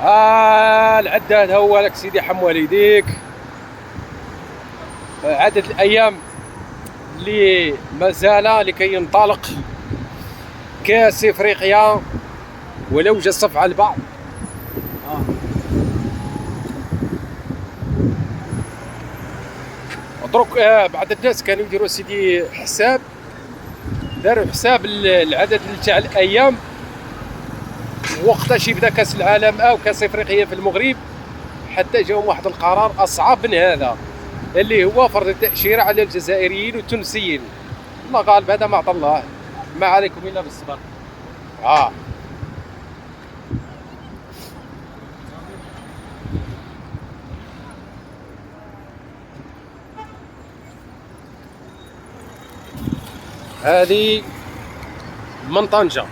العداد هو لك سيدي، حم والديك. عدد الأيام اللي ما زال لكي ينطلق كأس إفريقيا ولو جا الصف على البعض. اترك. بعض الناس كانوا يديروا سيدي حساب، داروا حساب العدد تاع الأيام وقتاش يبدا كأس العالم أو كأس إفريقيا في المغرب، حتى جاهم واحد القرار أصعب من هذا اللي هو فرض التأشيرة على الجزائريين والتونسيين. الله غالب، هذا ما عطى الله، ما عليكم إلا بالصبر. هذه من طنجة.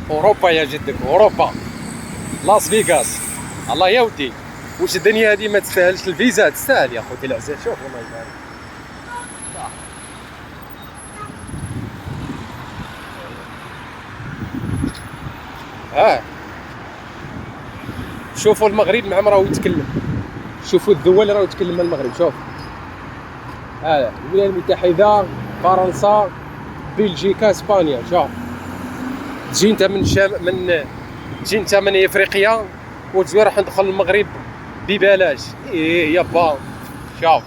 اوروبا يا جدك، اوروبا، لاس فيغاس. الله يا ودي، واش الدنيا هذه ما تستاهلش الفيزا؟ تستاهل يا خوتي العزاز. شوف الله يبارك. شوفوا المغرب مع راهو يتكلم، شوفوا الدول راهو يتكلم المغرب. شوف الولايات المتحدة، فرنسا، بلجيكا، اسبانيا. شوف تجي انت تجي انت من افريقيا وتجي راح ندخل المغرب ببلاش. ايه يابا، شوف.